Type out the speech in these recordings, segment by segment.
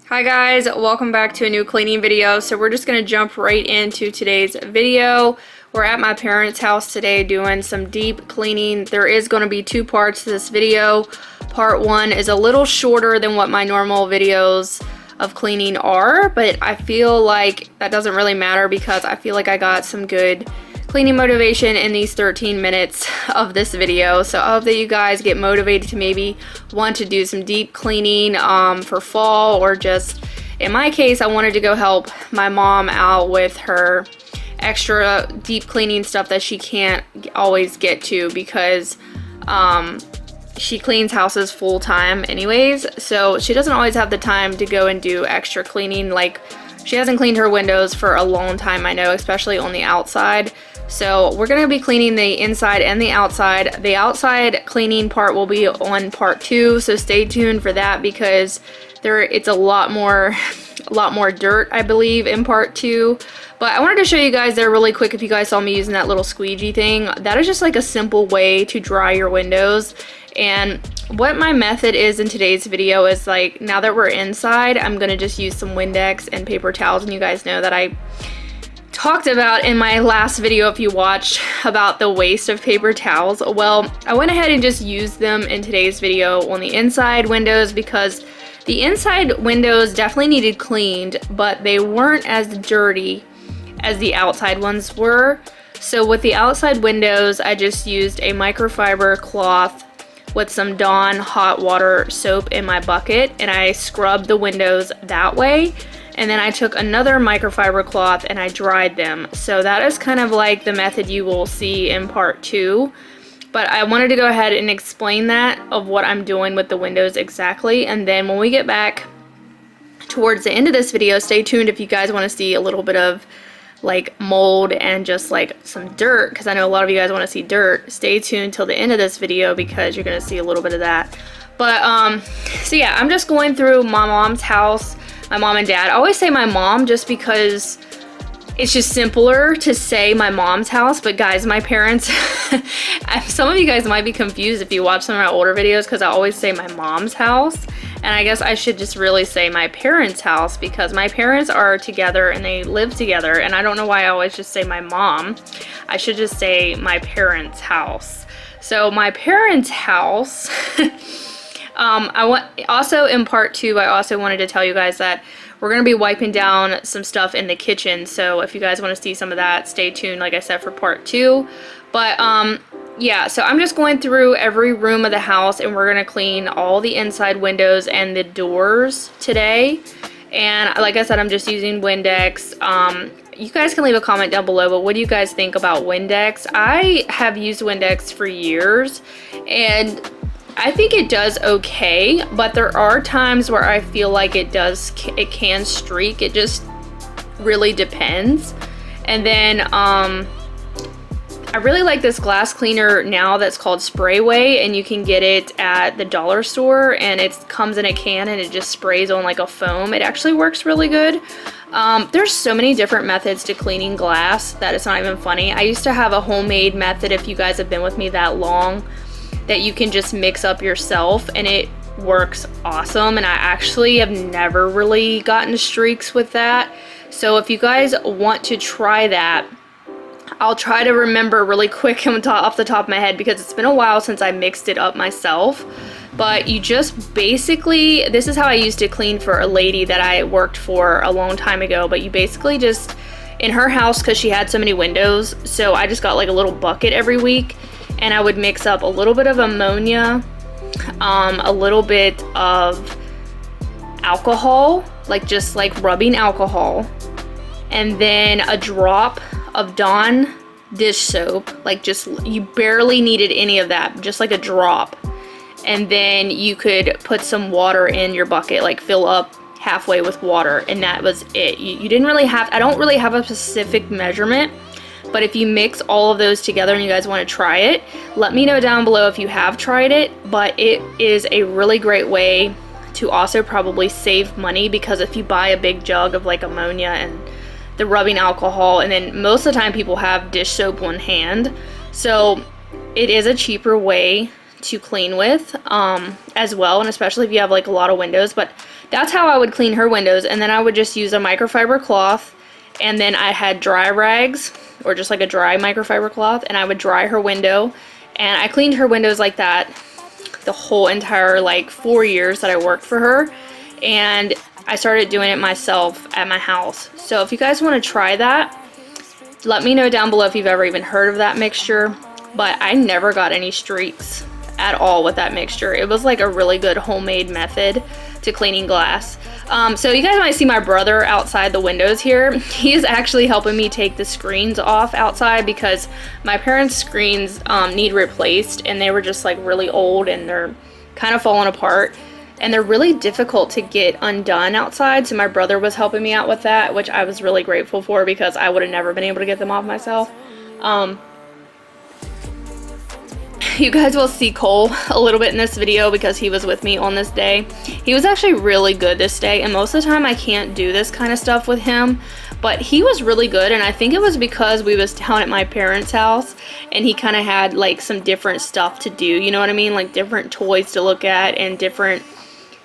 Hi guys, welcome back to a new cleaning video. So we're just going to jump right into today's video. We're at my parents' house today doing some deep cleaning. There is going to be two parts to this video. Part one is a little shorter than what my normal videos of cleaning are, but I feel like that doesn't really matter because I feel like I got some good cleaning motivation in these 13 minutes of this video. So I hope that you guys get motivated to maybe want to do some deep cleaning for fall, or just in my case I wanted to go help my mom out with her extra deep cleaning stuff that she can't always get to because she cleans houses full time anyways, so she doesn't always have the time to go and do extra cleaning. Like, she hasn't cleaned her windows for a long time, I know, especially on the outside. So we're going to be cleaning the inside and the outside. The outside cleaning part will be on part 2, so stay tuned for that because it's a lot more dirt, I believe, in part 2. But I wanted to show you guys there really quick. If you guys saw me using that little squeegee thing, that is just like a simple way to dry your windows. And what my method is in today's video is, like, now that we're inside, I'm going to just use some Windex and paper towels. And you guys know that I talked about in my last video, if you watched, about the waste of paper towels. Well, I went ahead and just used them in today's video on the inside windows because the inside windows definitely needed cleaned, but they weren't as dirty as the outside ones were. So with the outside windows, I just used a microfiber cloth with some Dawn hot water soap in my bucket, and I scrubbed the windows that way. And then I took another microfiber cloth and I dried them. So that is kind of like the method you will see in part 2. But I wanted to go ahead and explain that of what I'm doing with the windows exactly. And then when we get back towards the end of this video, stay tuned if you guys want to see a little bit of like mold and just like some dirt, because I know a lot of you guys want to see dirt. Stay tuned till the end of this video because you're going to see a little bit of that. But so yeah, I'm just going through my mom's house, my mom and dad. I always say my mom just because it's just simpler to say my mom's house. But guys, my parents, some of you guys might be confused if you watch some of my older videos because I always say my mom's house. And I guess I should just really say my parents' house because my parents are together and they live together. And I don't know why I always just say my mom. I should just say my parents' house. So my parents' house, also in part 2, I also wanted to tell you guys that we're going to be wiping down some stuff in the kitchen. So if you guys want to see some of that, stay tuned, like I said, for part 2. But yeah, so I'm just going through every room of the house and we're going to clean all the inside windows and the doors today. And like I said, I'm just using Windex. You guys can leave a comment down below, but what do you guys think about Windex? I have used Windex for years and I think it does okay, but there are times where I feel like it can streak. It just really depends. And then I really like this glass cleaner now that's called Sprayway, and you can get it at the dollar store, and it comes in a can and it just sprays on like a foam. It actually works really good. There's so many different methods to cleaning glass that it's not even funny. I used to have a homemade method, if you guys have been with me that long, that you can just mix up yourself, and it works awesome. And I actually have never really gotten streaks with that. So if you guys want to try that, I'll try to remember really quick off the top of my head because it's been a while since I mixed it up myself. But you just basically, this is how I used to clean for a lady that I worked for a long time ago. But you basically just, in her house, because she had so many windows, so I just got like a little bucket every week, and I would mix up a little bit of ammonia, a little bit of alcohol, like just like rubbing alcohol, and then a drop of Dawn dish soap. Like, just, you barely needed any of that, just like a drop. And then you could put some water in your bucket, like fill up halfway with water, and that was it. You didn't really have, I don't really have a specific measurement, but if you mix all of those together and you guys want to try it, let me know down below if you have tried it. But it is a really great way to also probably save money, because if you buy a big jug of like ammonia and the rubbing alcohol, and then most of the time people have dish soap on hand, so it is a cheaper way to clean with as well, and especially if you have like a lot of windows. But that's how I would clean her windows, and then I would just use a microfiber cloth, and then I had dry rags or just like a dry microfiber cloth, and I would dry her window. And I cleaned her windows like that the whole entire like 4 years that I worked for her, and I started doing it myself at my house. So if you guys want to try that, let me know down below if you've ever even heard of that mixture. But I never got any streaks at all with that mixture. It was like a really good homemade method to cleaning glass. So you guys might see my brother outside the windows here. He is actually helping me take the screens off outside because my parents' screens need replaced, and they were just like really old and they're kind of falling apart, and they're really difficult to get undone outside. So my brother was helping me out with that, which I was really grateful for because I would have never been able to get them off myself. You guys will see Cole a little bit in this video because he was with me on this day. He was actually really good this day, and most of the time I can't do this kind of stuff with him, but he was really good. And I think it was because we was down at my parents' house and he kind of had like some different stuff to do, you know what I mean, like different toys to look at and different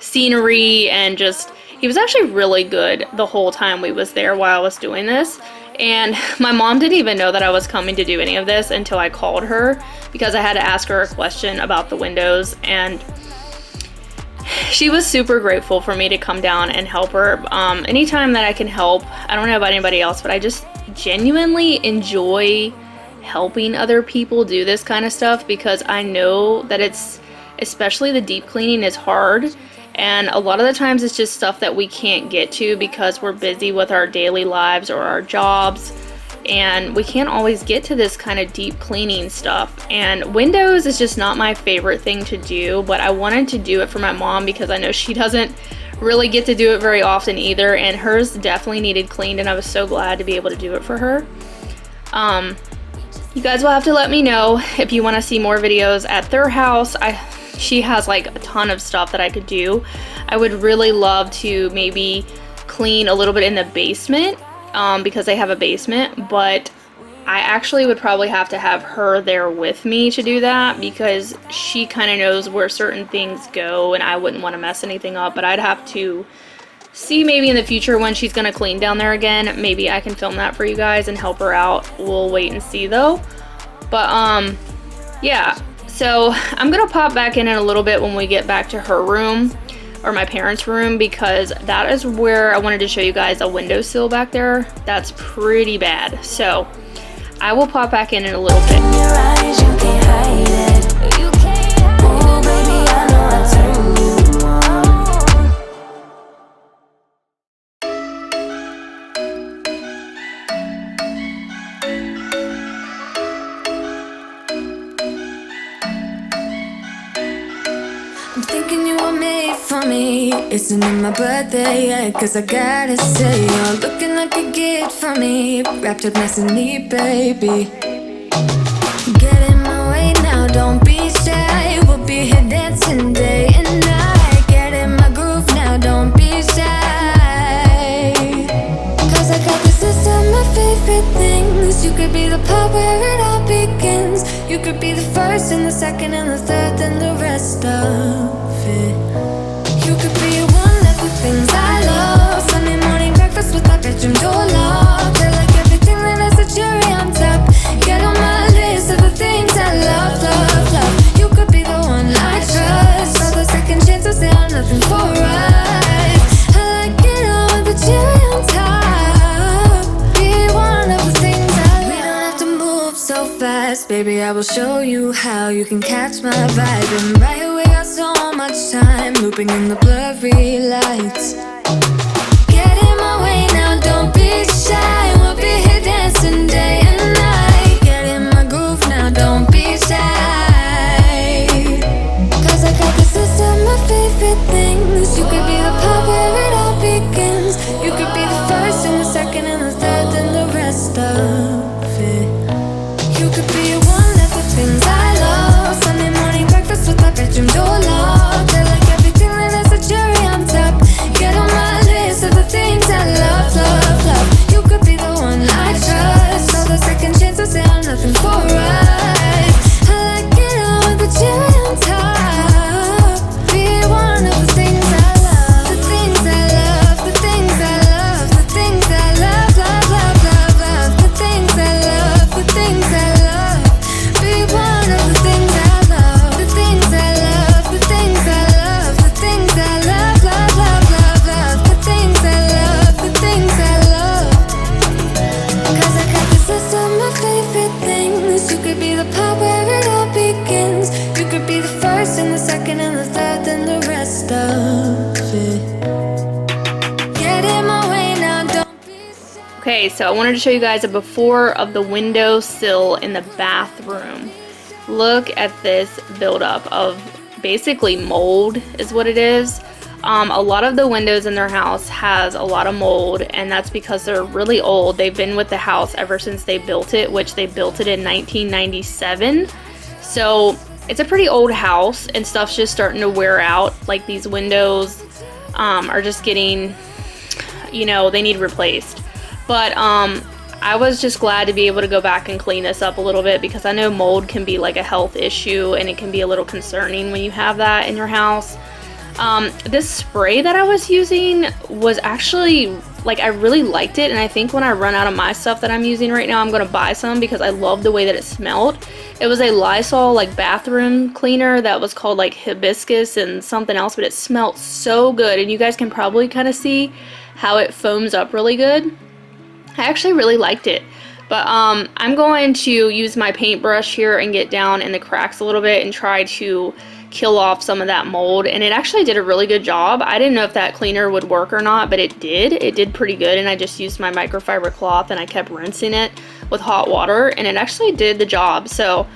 scenery, and just he was actually really good the whole time we was there while I was doing this. And my mom didn't even know that I was coming to do any of this until I called her because I had to ask her a question about the windows, and she was super grateful for me to come down and help her. Anytime that I can help, I don't know about anybody else, but I just genuinely enjoy helping other people do this kind of stuff because I know that it's, especially the deep cleaning, is hard. And a lot of the times it's just stuff that we can't get to because we're busy with our daily lives or our jobs, and we can't always get to this kind of deep cleaning stuff. And windows is just not my favorite thing to do, but I wanted to do it for my mom because I know she doesn't really get to do it very often either, and hers definitely needed cleaned, and I was so glad to be able to do it for her. You guys will have to let me know if you want to see more videos at their house. She has like a ton of stuff that I could do. I would really love to maybe clean a little bit in the basement because they have a basement, but I actually would probably have to have her there with me to do that because she kind of knows where certain things go, and I wouldn't want to mess anything up. But I'd have to see maybe in the future when she's going to clean down there again, maybe I can film that for you guys and help her out. We'll wait and see though. But yeah. So I'm gonna pop back in a little bit when we get back to her room, or my parents' room, because that is where I wanted to show you guys a windowsill back there. That's pretty bad. So I will pop back in a little bit. I'm thinking you were made for me. Isn't it my birthday yet? Cause I gotta say, you're looking like a gift for me, wrapped up nice and neat, baby. Get in my way now, don't be shy. We'll be here dancing day and night. Get in my groove now, don't be shy. Cause I got this list of my favorite things. You could be the part where it all begins. You could be the first and the second and the third and the rest of it. You could be one of the things I love. Sunday morning breakfast with my bedroom door locked. I like everything that has a cherry on top. Get on my list of the things I love, love, love. You could be the one I trust. All the second chances, they are nothing for us. I like it all with the cherry on top. Be one of the things I love. We don't have to move so fast, baby, I will show you how you can catch my vibe. And right here we got so much time, looping in the blurry lights. Get in my way now, don't be shy. We'll be here dancing day and night. Get in my groove now, don't be shy. Cause I got this list of my favorite things. You could be the part where it all begins. You could be the first and the second and the third and the rest of it. You could be one of the things I love. Sunday morning breakfast with my bedroom door locked. I like everything that has a cherry on top. Get on my list of the things I love, love, love. You could be the Okay, so I wanted to show you guys a before of the windowsill in the bathroom. Look at this buildup of basically mold is what it is. A lot of the windows in their house has a lot of mold, and that's because they're really old. They've been with the house ever since they built it, which they built it in 1997. So it's a pretty old house, and stuff's just starting to wear out. Like these windows are just getting, you know, they need replaced. But I was just glad to be able to go back and clean this up a little bit, because I know mold can be like a health issue, and it can be a little concerning when you have that in your house. This spray that I was using was actually, like, I really liked it, and I think when I run out of my stuff that I'm using right now, I'm going to buy some because I love the way that it smelled. It was a Lysol, like, bathroom cleaner that was called, like, hibiscus and something else, but it smelled so good, and you guys can probably kind of see how it foams up really good. I actually really liked it. But I'm going to use my paintbrush here and get down in the cracks a little bit and try to kill off some of that mold, and it actually did a really good job. I didn't know if that cleaner would work or not, but it did pretty good, and I just used my microfiber cloth and I kept rinsing it with hot water, and it actually did the job. So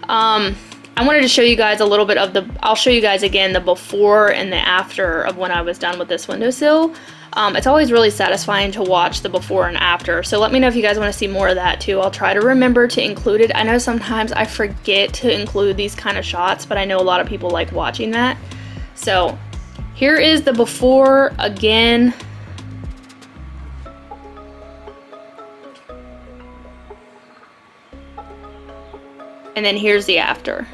I wanted to show you guys a little bit of I'll show you guys again the before and the after of when I was done with this windowsill. It's always really satisfying to watch the before and after, so let me know if you guys want to see more of that too. I'll try to remember to include it. I know sometimes I forget to include these kind of shots, but I know a lot of people like watching that. So here is the before again. And then here's the after.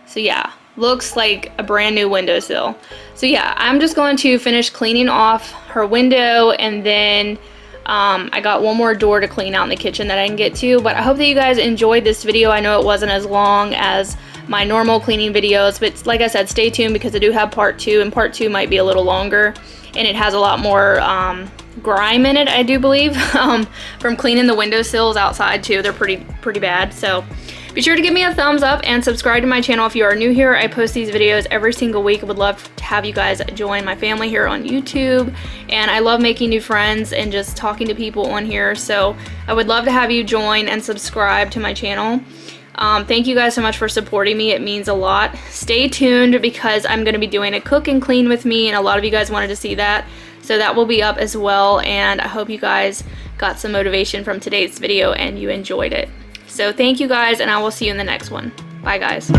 So yeah, looks like a brand new windowsill. So yeah, I'm just going to finish cleaning off her window, and then I got one more door to clean out in the kitchen that I can get to. But I hope that you guys enjoyed this video. I know it wasn't as long as my normal cleaning videos, but like I said, stay tuned because I do have part 2, and part 2 might be a little longer, and it has a lot more grime in it, I do believe, from cleaning the windowsills outside too. They're pretty bad. So be sure to give me a thumbs up and subscribe to my channel if you are new here. I post these videos every single week. I would love to have you guys join my family here on YouTube, and I love making new friends and just talking to people on here. So I would love to have you join and subscribe to my channel. Thank you guys so much for supporting me. It means a lot. Stay tuned because I'm going to be doing a cook and clean with me, and a lot of you guys wanted to see that. So that will be up as well, and I hope you guys got some motivation from today's video and you enjoyed it. So thank you guys, and I will see you in the next one. Bye guys.